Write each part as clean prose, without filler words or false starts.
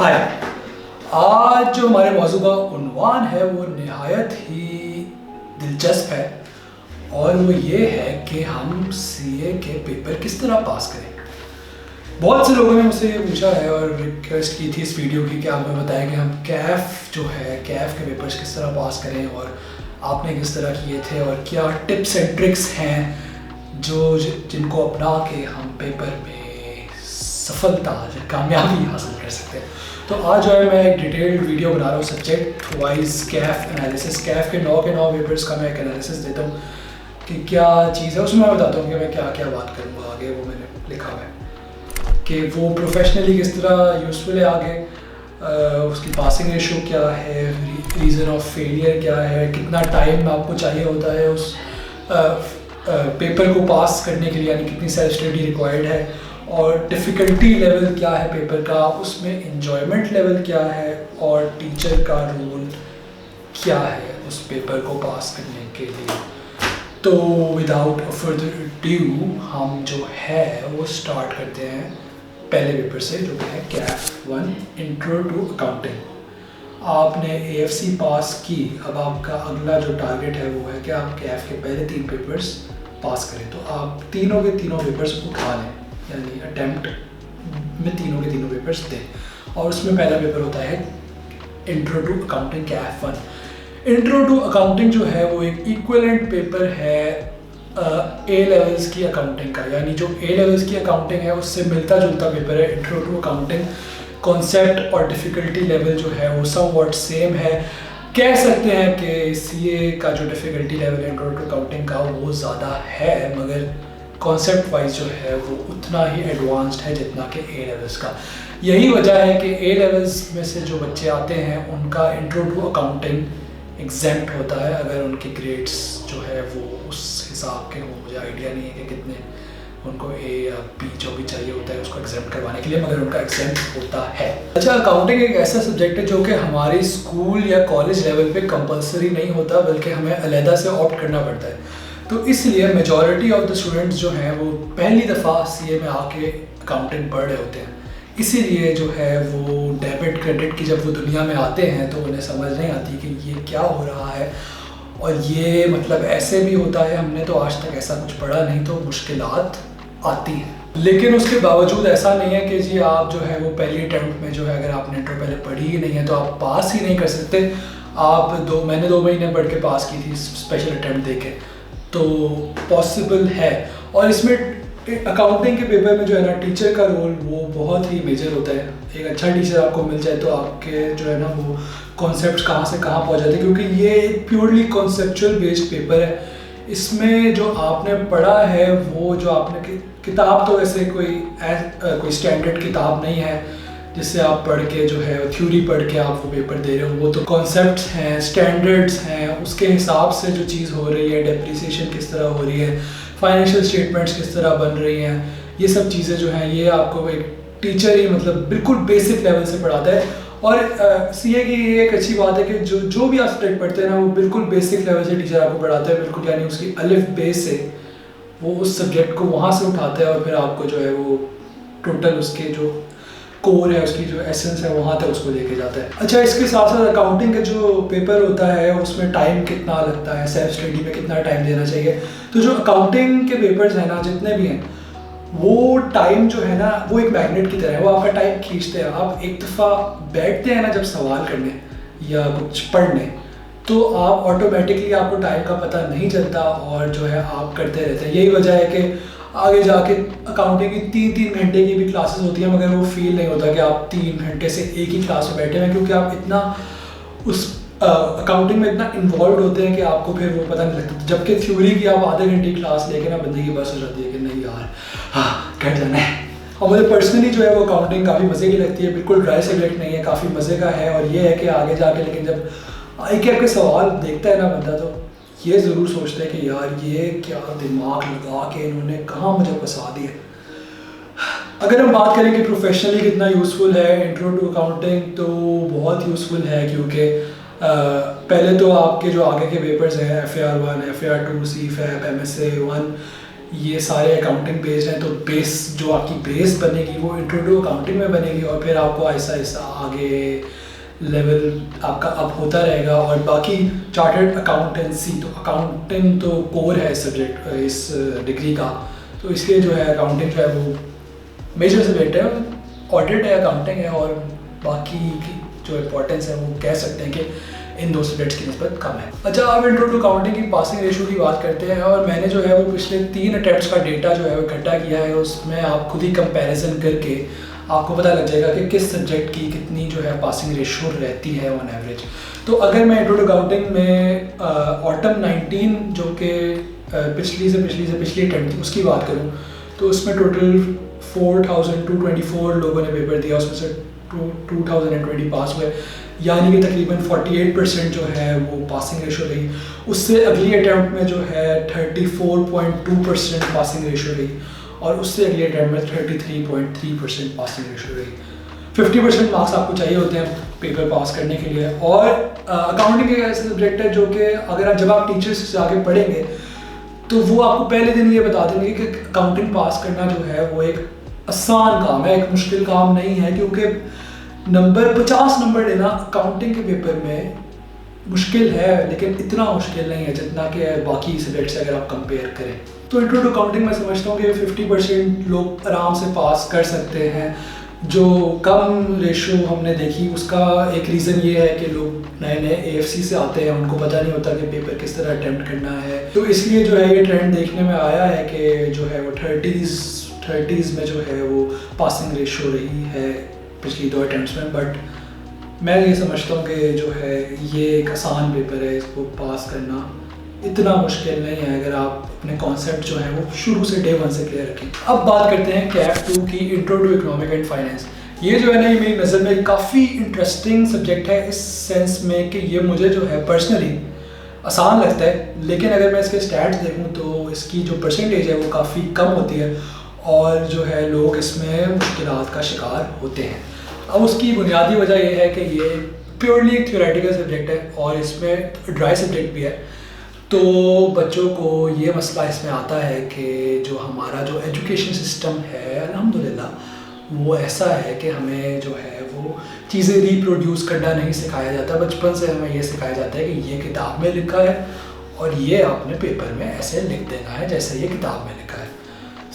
हाय। आज जो हमारे मौजू का उन्वान है वो निहायत ही दिलचस्प है और वो ये है कि हम सीए के पेपर किस तरह पास करें। बहुत से लोगों ने मुझसे ये पूछा है और रिक्वेस्ट की थी इस वीडियो की कि आप हमें बताएं कि हम कैफ़ जो है कैफ़ के पेपर्स किस तरह पास करें और आपने किस तरह किए थे और क्या टिप्स एंड ट्रिक्स हैं जिनको अपना के हम पेपर में सफलता या कामयाबी हासिल कर सकते हैं। तो आज जो है मैं एक डिटेल्ड वीडियो बना रहा हूँ subject wise CAF analysis. CAF के 9 पेपर्स का मैं एक एनालिसिस देता हूँ कि क्या चीज़ है, उसमें मैं बताता हूँ कि मैं क्या क्या बात करूँगा आगे। वो मैंने लिखा हुआ है कि वो प्रोफेशनली किस तरह यूज़फुल है आगे, उसकी पासिंग रेशो क्या है, रीज़न ऑफ फेलियर क्या है, कितना टाइम आपको चाहिए होता है उस पेपर को पास करने के लिए, यानी कितनी सेल्फ स्टडी रिक्वायर्ड है, और डिफ़िकल्टी लेवल क्या है पेपर का, उसमें इन्जॉयमेंट लेवल क्या है और टीचर का रोल क्या है उस पेपर को पास करने के लिए। तो विदाउट फर्दर ड्यू हम जो है वो स्टार्ट करते हैं पहले पेपर से, जो कि है कैफ 1 इंट्रो टू अकाउंटिंग। आपने AFC पास की, अब आपका अगला जो टारगेट है वो है कि आप कैफ के पहले 3 पेपर्स पास करें। तो आप तीनों के तीनों पेपर्स उठा लें, यानी अटैम्प्ट में तीनों के तीनों पेपर्स दें। और उसमें पहला पेपर होता है intro to accounting CAF 1। Intro to accounting जो है वो एक इक्विवेलेंट पेपर है A लेवल्स की अकाउंटिंग का, यानी जो A लेवल्स की अकाउंटिंग है उससे मिलता जुलता पेपर है इंट्रो टू अकाउंटिंग। कॉन्सेप्ट और डिफ़िकल्टी लेवल जो है वो समवॉट सेम है। कह सकते हैं कि CA का जो डिफ़िकल्टी लेवल है इंट्रो टू अकाउंटिंग का वो ज़्यादा है, मगर कॉन्सेप्ट वाइज जो है वो उतना ही एडवांस्ड है जितना कि A लेवल्स का। यही वजह है कि A लेवल्स में से जो बच्चे आते हैं उनका इंट्रो टू अकाउंटिंग एग्जेम्प्ट होता है अगर उनके ग्रेड्स जो है वो उस हिसाब के हो। मुझे आइडिया नहीं है कि कितने उनको A या B जो भी चाहिए होता है उसको एग्जेम्प्ट करवाने के लिए, मगर उनका एग्जेम्प्ट होता है। अच्छा, अकाउंटिंग एक ऐसा सब्जेक्ट है जो कि हमारे स्कूल या कॉलेज लेवल पे कंपलसरी नहीं होता, बल्कि हमें अलहदा से ऑप्ट करना पड़ता है। तो इसलिए मेजॉरिटी ऑफ द स्टूडेंट्स जो हैं वो पहली दफ़ा CA में आके अकाउंटिंग पढ़ रहे होते हैं। इसीलिए जो है वो डेबिट क्रेडिट की जब वो दुनिया में आते हैं तो उन्हें समझ नहीं आती कि ये क्या हो रहा है और ये मतलब ऐसे भी होता है, हमने तो आज तक ऐसा कुछ पढ़ा नहीं, तो मुश्किलात आती हैं। लेकिन उसके बावजूद ऐसा नहीं है कि जी आप जो है वो पहली अटैम्प्ट में जो है अगर आपने इंट्रो पहले पढ़ी ही नहीं है तो आप पास ही नहीं कर सकते। मैंने 2 महीने पढ़ के पास की थी स्पेशल अटैम्प्ट दे के, तो पॉसिबल है। और इसमें अकाउंटिंग के पेपर में जो है ना टीचर का रोल वो बहुत ही मेजर होता है। एक अच्छा टीचर आपको मिल जाए तो आपके जो है ना वो कॉन्सेप्ट्स कहाँ से कहाँ पहुँच जाते हैं, क्योंकि ये एक प्योरली कॉन्सेप्चुअल बेस्ड पेपर है। इसमें जो आपने पढ़ा है वो जो आपने किताब तो वैसे कोई स्टैंडर्ड किताब नहीं है जिससे आप पढ़ के जो है थ्योरी पढ़ के आप वो पेपर दे रहे हो। वो तो कॉन्सेप्ट्स हैं, स्टैंडर्ड्स हैं, उसके हिसाब से जो चीज़ हो रही है, डेप्रिसिएशन किस तरह हो रही है, फाइनेंशियल स्टेटमेंट्स किस तरह बन रही हैं, ये सब चीज़ें जो हैं ये आपको एक टीचर ही मतलब बिल्कुल बेसिक लेवल से पढ़ाता है। और CA की ये एक अच्छी बात है कि जो भी आप सब्जेक्ट पढ़ते हैं ना वो बिल्कुल बेसिक लेवल से टीचर आपको पढ़ाता है, बिल्कुल, यानी उसकी अलिफ बे से वो उस सब्जेक्ट को वहाँ से उठाता है और फिर आपको जो है वो टोटल उसके जो कोर है, उसकी जो एसेंस है वहाँ तक उसको लेके जाता है। अच्छा, इसके साथ साथ अकाउंटिंग का जो पेपर होता है उसमें टाइम कितना लगता है, सेल्फ स्टडी में कितना टाइम देना चाहिए। तो जो अकाउंटिंग के पेपर्स हैं ना जितने भी हैं वो टाइम जो है ना वो एक मैग्नेट की तरह है, वो आपका टाइम खींचते हैं। आप एक दफ़ा बैठते हैं ना जब सवाल करने या कुछ पढ़ने, तो आप ऑटोमेटिकली आपको टाइम का पता नहीं चलता और जो है आप करते रहते हैं। यही वजह है कि आगे जाके अकाउंटिंग की 3-3 घंटे की भी क्लासेस होती हैं, मगर वो फील नहीं होता कि आप 3 घंटे से एक ही क्लास में बैठे हैं, क्योंकि आप इतना उस अकाउंटिंग में इतना इन्वॉल्व होते हैं कि आपको फिर वो पता नहीं लगता। जबकि थ्योरी की आप आधे घंटे की क्लास लेके ना बंदे की बस हो जाती है कि नहीं यार, हाँ कट जाना है। और मुझे पर्सनली जो है वो अकाउंटिंग काफ़ी मज़े की लगती है, बिल्कुल ड्राई सब्जेक्ट नहीं है, काफ़ी मज़े का है। और ये है कि आगे जाके लेकिन जब एक आपके सवाल देखता है ना बंदा तो ये ज़रूर सोचता है कि यार ये क्या दिमाग लगा के इन्होंने कहाँ मुझे फंसा दिया। अगर हम बात करें कि प्रोफेशनली कितना यूज़फुल है इंट्रो टू अकाउंटिंग, तो बहुत यूज़फुल है, क्योंकि पहले तो आपके जो आगे के पेपर्स हैं FAR 1, FAR 2, CFAP, MSA 1, ये सारे अकाउंटिंग बेस्ड हैं, तो बेस जो आपकी बेस बनेगी वो इंट्रो टू अकाउंटिंग में बनेगी, और फिर आपको ऐसा ऐसा आगे लेवल आपका अप होता रहेगा। और बाकी चार्टर्ड अकाउंटेंसी, तो अकाउंटिंग तो कोर है सब्जेक्ट इस डिग्री का, तो इसलिए जो है अकाउंटिंग जो है वो मेजर सब्जेक्ट है, ऑडिट है, अकाउंटिंग है, और बाकी की जो इम्पोर्टेंस है वो कह सकते हैं कि इन दो सब्जेक्ट्स की निस्बत कम है। अच्छा, अब इंट्रो टू अकाउंटिंग की पासिंग रेशो की बात करते हैं, और मैंने जो है वो पिछले 3 अटैम्प्ट्स का डेटा जो है वो इकट्ठा किया है। उसमें आप खुद ही कंपैरिजन करके आपको पता लग जाएगा कि किस सब्जेक्ट की कितनी जो है पासिंग रेशो रहती है ऑन एवरेज। तो अगर मैं इंट्रो टू अकाउंटिंग में ऑटम 19 जो कि पिछली अटैम्प्ट थी उसकी बात करूँ, तो उसमें टोटल 4224 लोगों ने पेपर दिया, उसमें से 2020 पास हुए, यानी कि तकरीबन 48% जो है वो पासिंग रेशो रही। उससे अगली अटैम्प्ट में जो है 34.2% पासिंग रेशो रही, और उससे अगली अटैम्प्ट में 33.3% पासिंग रेशो रही। 50% मार्क्स आपको चाहिए होते हैं पेपर पास करने के लिए। और अकाउंटिंग एक ऐसा सब्जेक्ट है जो कि अगर जब आप टीचर्स से आगे पढ़ेंगे तो वो आपको पहले दिन ये बता देंगे कि अकाउंटिंग पास करना जो है वो एक आसान काम है, एक मुश्किल काम नहीं है, क्योंकि 50 नंबर लेना अकाउंटिंग के पेपर में मुश्किल है, लेकिन इतना मुश्किल नहीं है जितना कि बाकी सब्जेक्ट से अगर आप कंपेयर करें। तो इंट्रो टू अकाउंटिंग मैं समझता हूँ कि 50% लोग आराम से पास कर सकते हैं। जो कम रेशो हमने देखी उसका एक रीज़न ये है कि लोग नए नए AFC से आते हैं, उनको पता नहीं होता कि पेपर किस तरह अटैम्प्ट करना है, तो इसलिए जो है ये ट्रेंड देखने में आया है कि जो है वो 30s में जो है वो पासिंग रेशो रही है पिछली 2 अटैम्प्ट्स में। बट मैं ये समझता हूँ कि जो है ये एक आसान पेपर है, इसको पास करना इतना मुश्किल नहीं है अगर आप अपने कॉन्सेप्ट जो है वो शुरू से डे 1 से क्लियर रखें। अब बात करते हैं कैफ 2 की, intro to economic and finance. ये जो है ना, ये मेरी नज़र में काफ़ी इंटरेस्टिंग सब्जेक्ट है इस सेंस में कि ये मुझे जो है पर्सनली आसान लगता है, लेकिन अगर मैं इसके स्टैट्स देखूँ तो इसकी जो परसेंटेज है वो काफ़ी कम होती है, और जो है लोग इसमें मुश्किलात का शिकार होते हैं। अब उसकी बुनियादी वजह यह है कि ये प्योरली एक थ्योरेटिकल सब्जेक्ट है, और इसमें ड्राई सब्जेक्ट भी है। तो बच्चों को ये मसला इसमें आता है कि जो हमारा जो एजुकेशन सिस्टम है अल्हम्दुलिल्लाह वो ऐसा है कि हमें जो है वो चीज़ें रिप्रोड्यूस करना नहीं सिखाया जाता। बचपन से हमें ये सिखाया जाता है कि ये किताब में लिखा है और ये आपने पेपर में ऐसे लिख देना है जैसे ये किताब में लिखा है।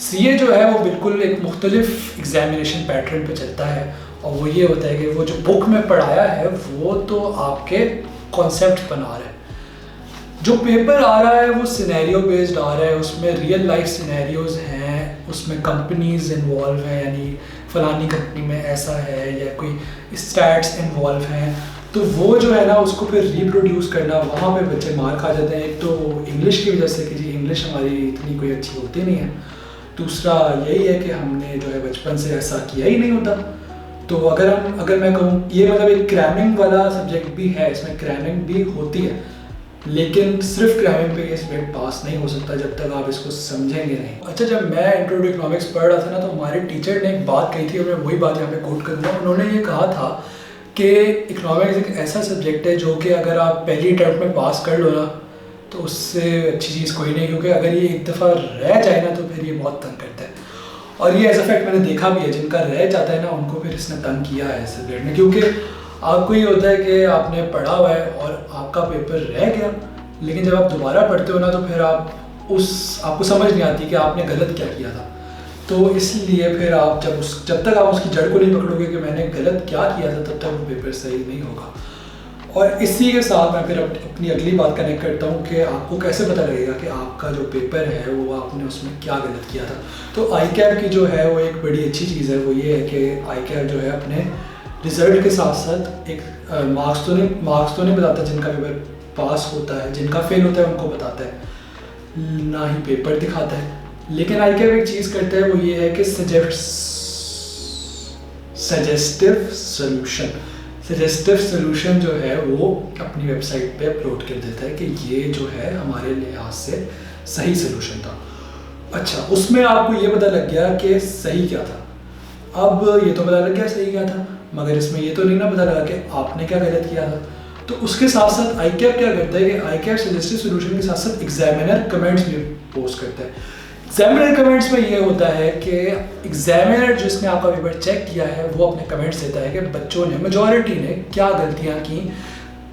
CA जो है वो बिल्कुल एक मुख्तलिफ एग्जामिनेशन पैटर्न पे चलता है, और वो ये होता है कि वो जो बुक में पढ़ाया है वो तो आपके कॉन्सेप्ट बना रहा है, जो पेपर आ रहा है वो सिनेरियो बेस्ड आ रहा है, उसमें रियल लाइफ सिनेरियोज हैं, उसमें कंपनीज इन्वॉल्व हैं, यानी फ़लानी कंपनी में ऐसा है या कोई स्टैट्स इन्वॉल्व हैं, तो वो जो है ना उसको फिर रिप्रोड्यूस करना, वहाँ पे बच्चे मार खा जाते हैं। एक तो इंग्लिश की वजह से कि जी इंग्लिश हमारी इतनी कोई अच्छी होती नहीं है, दूसरा यही है कि हमने जो है बचपन से ऐसा किया ही नहीं होता। तो अगर मैं कहूँ ये मतलब एक क्रैमिंग वाला सब्जेक्ट भी है, इसमें क्रैमिंग भी होती है, लेकिन सिर्फ क्रैमिंग पे ये सब्जेक्ट पास नहीं हो सकता जब तक आप इसको समझेंगे नहीं। अच्छा, जब मैं इंट्रो टू इकोनॉमिक्स पढ़ रहा था ना, तो हमारे टीचर ने एक बात कही थी और मैं वही बात यहाँ पे कोट करूँगा। उन्होंने ये कहा था कि इकोनॉमिक्स एक ऐसा सब्जेक्ट है जो कि अगर आप पहली अटैम्प्ट में पास कर लो ना तो उससे अच्छी चीज़ कोई नहीं, क्योंकि अगर ये एक दफ़ा रह जाए ना तो फिर ये बहुत तंग करता है। और ये एज अ फैक्ट मैंने देखा भी है, जिनका रह जाता है ना उनको फिर इसने तंग किया है इस सब्जेक्ट ने, क्योंकि आपको ये होता है कि आपने पढ़ा हुआ है और आपका पेपर रह गया, लेकिन जब आप दोबारा पढ़ते हो ना तो फिर आपको समझ नहीं आती कि आपने गलत क्या किया था। तो इसलिए फिर आप जब तक आप उसकी जड़ को नहीं पकड़ोगे कि मैंने गलत क्या किया था, तब तक वो पेपर सही नहीं होगा। और इसी के साथ मैं फिर अपनी अगली बात कनेक्ट करता हूँ कि आपको कैसे पता लगेगा कि आपका जो पेपर है वो आपने उसमें क्या गलत किया था। तो ICAP की जो है वो एक बड़ी अच्छी चीज़ है, वो ये है कि ICAP जो है अपने रिज़ल्ट के साथ साथ एक मार्क्स तो नहीं बताता जिनका पेपर पास होता है, जिनका फेल होता है उनको बताता है, ना ही पेपर दिखाता है। लेकिन ICAP एक चीज़ करता है, वो ये है कि सजेस्टिव सोल्यूशन जो है वो अपनी वेबसाइट पे अपलोड कर देता है कि ये जो है हमारे लिहाज से सही सोल्यूशन था। अच्छा, उसमें आपको ये पता लग गया कि सही क्या था। अब ये तो पता लग गया सही क्या था, मगर इसमें ये तो नहीं ना पता लगा कि आपने क्या गलत किया था। तो उसके साथ साथ ICAP क्या करता है कि ICAP सजेस्टिव सोल्यूशन के साथ साथ एग्जामिनर कमेंट्स भी पोस्ट करता है। एग्जामिनर कमेंट्स में ये होता है कि एग्जामिनर जिसने आपका पेपर चेक किया है वो अपने कमेंट्स देता है कि बच्चों ने, मेजॉरिटी ने क्या गलतियां की,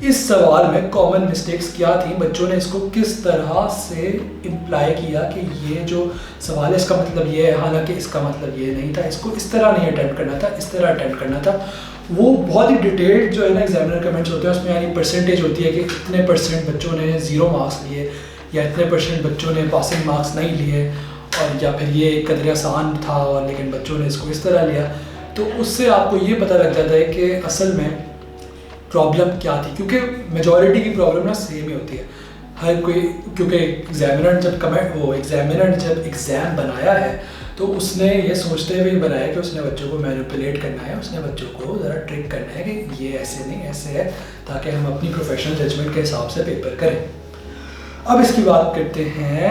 इस सवाल में कॉमन मिस्टेक्स क्या थी, बच्चों ने इसको किस तरह से इम्प्लाई किया कि ये जो सवाल है इसका मतलब ये है, हालांकि इसका मतलब ये नहीं था, इसको इस तरह नहीं अटेम्प्ट करना था, इस तरह अटेम्प्ट करना था। वो बहुत ही डिटेल्ड जो है ना एग्जामिनर कमेंट्स होते हैं, उसमें यानी परसेंटेज होती है कि इतने परसेंट बच्चों ने 0 मार्क्स लिए या इतने परसेंट बच्चों ने पासिंग मार्क्स नहीं लिए, और या फिर ये कदर आसान था और लेकिन बच्चों ने इसको इस तरह लिया। तो उससे आपको ये पता लग जाता है कि असल में प्रॉब्लम क्या थी, क्योंकि मेजॉरिटी की प्रॉब्लम ना सेम ही होती है हर कोई, क्योंकि एग्जामिनर जब एग्ज़ाम बनाया है तो उसने ये सोचते हुए बनाया कि उसने बच्चों को मैनिपुलेट करना है, उसने बच्चों को ज़रा ट्रिक करना है कि ये ऐसे नहीं ऐसे है, ताकि हम अपनी प्रोफेशनल जजमेंट के हिसाब से पेपर करें। अब इसकी बात करते हैं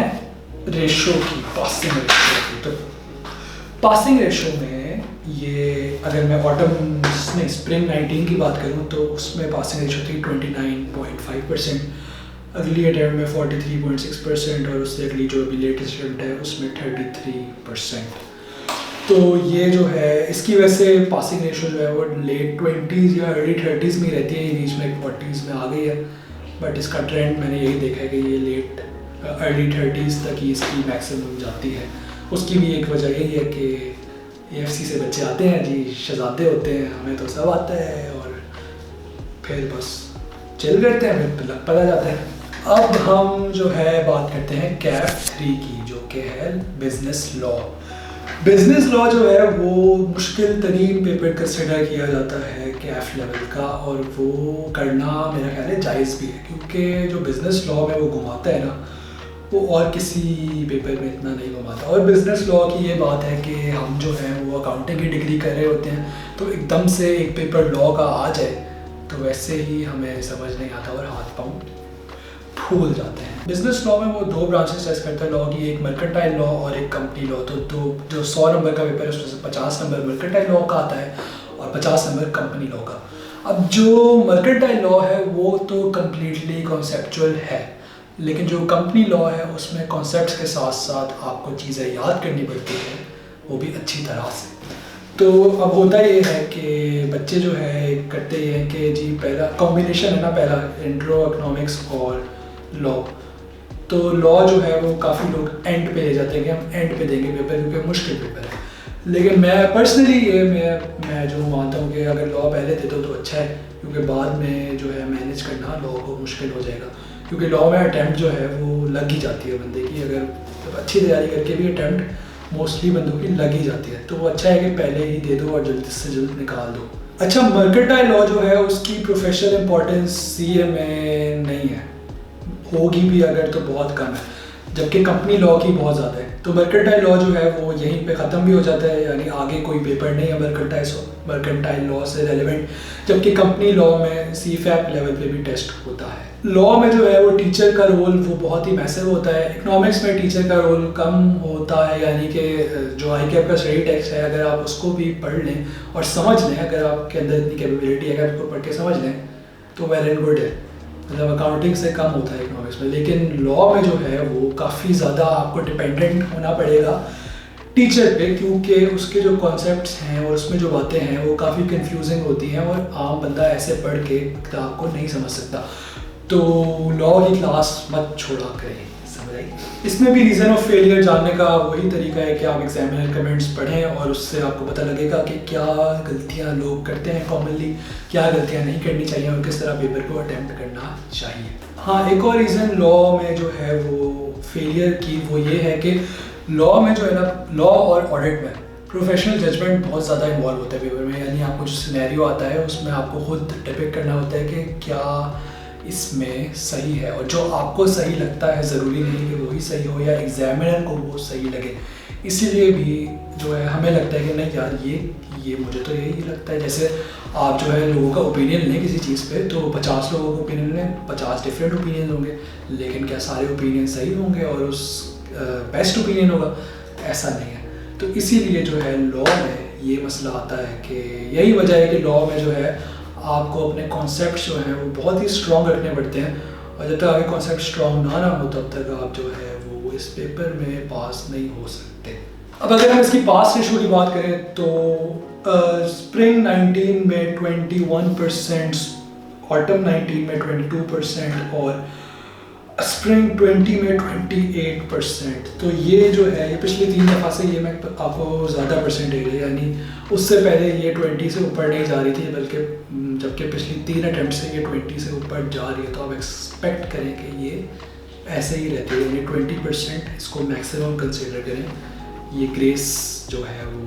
रेशो की, पासिंग रेशो की। तो पासिंग रेशो में ये अगर मैं स्प्रिंग 19 की बात करूं तो उसमें पासिंग रेशो थी 29.5%, अगली अटैम्प्ट में 43.6% और उससे अगली जो अभी लेटेस्ट रिजल्ट है उसमें 33%। तो ये जो है इसकी वजह से पासिंग रेशो जो है वो लेट 20s या अर्ली 30s में ही रहती है, ये बीच में 40s में आ गई है, बट इसका ट्रेंड मैंने यही देखा है कि ये लेट अर्ली 30s तक ही इसकी मैक्सिमम जाती है। उसकी भी एक वजह यही है कि AFC से बच्चे आते हैं जी, शहजादे होते हैं, हमें तो सब आता है और फिर बस चिल करते हैं, फिर लग पता जाता है। अब हम जो है बात करते हैं CAF 3 की, जो कि है बिजनेस लॉ। बिजनेस लॉ जो है वो मुश्किल तरीन पेपर कंसिडर किया जाता है CAF लेवल का, और वो करना मेरा ख्याल है जायज़ भी है, क्योंकि जो बिज़नेस लॉ में वो घुमाता है ना वो और किसी पेपर में इतना नहीं घुमाता। और बिज़नेस लॉ की ये बात है कि हम जो है वो अकाउंटिंग की डिग्री कर रहे होते हैं, तो एकदम से एक पेपर लॉ का आ जाए तो वैसे ही हमें समझ नहीं आता और हाथ पाँव फूल जाते हैं। बिजनेस लॉ में वो 2 ब्रांचेस टेस्ट करता है लॉ की, एक मर्केंटाइल लॉ और एक कंपनी लॉ। तो जो 100 नंबर का पेपर है उसमें से 50 नंबर मर्केंटाइल लॉ का आता है और 50 नंबर कंपनी लॉ का। अब जो मर्केंटाइल लॉ है वो तो कम्प्लीटली कॉन्सेप्चुअल है, लेकिन जो कंपनी लॉ है उसमें कॉन्सेप्ट्स के साथ साथ आपको चीज़ें याद करनी पड़ती हैं, वो भी अच्छी तरह से। तो अब होता ये है कि बच्चे जो है करते ये हैं कि जी पहला कॉम्बिनेशन है ना, पहला इंट्रो इकोनॉमिक्स और लॉ। तो लॉ जो है वो काफ़ी लोग एंड पे ले जाते हैं कि हम एंड पे देंगे पेपर क्योंकि मुश्किल पेपर है, लेकिन मैं पर्सनली ये मैं जो मानता हूँ कि अगर लॉ पहले दे दो तो अच्छा है, क्योंकि बाद में जो है मैनेज करना लॉ को मुश्किल हो जाएगा, क्योंकि लॉ में अटैम्प्ट जो है वो लग ही जाती है बंदे की, अगर अच्छी तैयारी करके भी अटैम्प्ट मोस्टली बंदों की लग ही जाती है, तो वो अच्छा है कि पहले ही दे दो और जल्द से जल्द निकाल दो। अच्छा, मर्केंटाइल लॉ जो है उसकी प्रोफेशनल इंपॉर्टेंस CA में नहीं है, होगी भी अगर तो बहुत कम है, जबकि कंपनी लॉ की बहुत ज़्यादा है। तो मर्केंटाइल लॉ जो है वो यहीं पे ख़त्म भी हो जाता है, यानी आगे कोई पेपर नहीं है मर्केंटाइल लॉ से रेलेवेंट, जबकि कंपनी लॉ में CFAP लेवल पे भी टेस्ट होता है। लॉ में जो है वो टीचर का रोल वो बहुत ही मैसिव होता है, इकोनॉमिक्स में टीचर का रोल कम होता है, यानी कि जो ICAP का स्टडी टेक्स्ट है अगर आप उसको भी पढ़ लें और समझ लें, अगर आपके अंदर इतनी कैपेबिलिटी है अगर उसको पढ़ के समझ लें तो वेल एंड गुड है, मतलब अकाउंटिंग से कम होता है इकोनॉमिक्स में। लेकिन लॉ में जो है वो काफ़ी ज़्यादा आपको डिपेंडेंट होना पड़ेगा टीचर पे, क्योंकि उसके जो कॉन्सेप्ट्स हैं और उसमें जो बातें हैं वो काफ़ी कंफ्यूजिंग होती हैं और आम बंदा ऐसे पढ़ के किताब को नहीं समझ सकता। तो लॉ की क्लास मत छोड़ा करें, समझ आई। इसमें भी रीज़न ऑफ फेलियर जानने का वही तरीका है कि आप एग्जामिनर कमेंट्स पढ़ें और उससे आपको पता लगेगा कि क्या गलतियां लोग करते हैं कॉमनली, क्या गलतियां नहीं करनी चाहिए और किस तरह पेपर को अटेम्प्ट करना चाहिए। हाँ, एक और रीज़न लॉ में जो है वो फेलियर की वो ये है कि लॉ में जो है ना, लॉ और ऑडिट में प्रोफेशनल जजमेंट बहुत ज़्यादा इन्वॉल्व होता है पेपर में, यानी आपको जो सिनेरियो आता है उसमें आपको खुद डिपिक्ट करना होता है कि क्या इसमें सही है, और जो आपको सही लगता है ज़रूरी नहीं कि वही सही हो या एग्जामिनर को वो सही लगे। इसीलिए भी जो है हमें लगता है कि नहीं यार ये मुझे तो यही लगता है। जैसे आप जो है लोगों का ओपिनियन लें किसी चीज़ पे, तो 50 लोगों का ओपिनियन लें, 50 डिफरेंट ओपिनियन होंगे, लेकिन क्या सारे ओपिनियन सही होंगे और उस बेस्ट ओपिनियन होगा? ऐसा नहीं है। तो इसीलिए जो है लॉ में ये मसला आता है कि यही वजह है कि लॉ में जो है आपको अपने कॉन्सेप्ट जो हैं वो बहुत ही स्ट्रॉन्ग रखने पड़ते हैं, और जब तक आपके कॉन्सेप्ट स्ट्रॉन्ग ना हो तब तक आप जो है वो इस पेपर में पास नहीं हो सकते। अब अगर हम इसकी पास रेशो की बात करें तो स्प्रिंग 19 में 21%, ऑटम 19 में 22% और स्प्रिंग 20 में 28%। तो ये जो है ये पिछली 3 दफ़ा से ये मैं आपको ज़्यादा परसेंटेज है, यानी उससे पहले ये 20 से ऊपर नहीं जा रही थी, बल्कि जबकि पिछली 3 अटैम्प्ट से ये 20 से ऊपर जा रही है। तो आप एक्सपेक्ट करें कि ये ऐसे ही रहती है, यानी 20% इसको मैक्सिमम कंसिडर करें। ये ग्रेस जो है वो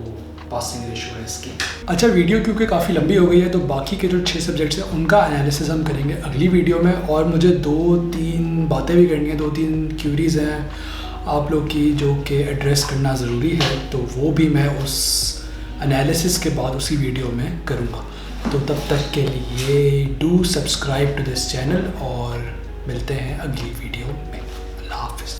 पासिंग रेशो है इसकी। अच्छा, वीडियो क्योंकि काफ़ी लंबी हो गई है तो बाकी के जो 6 सब्जेक्ट्स हैं उनका एनालिसिस हम करेंगे अगली वीडियो में। और मुझे 2-3 बातें भी करनी है, 2-3 क्यूरीज़ हैं आप लोग की जो कि एड्रेस करना ज़रूरी है, तो वो भी मैं उस एनालिसिस के बाद उसी वीडियो में करूँगा। तो तब तक के लिए do subscribe to this channel और मिलते हैं अगली वीडियो में। अल्लाह हाफ़िज़।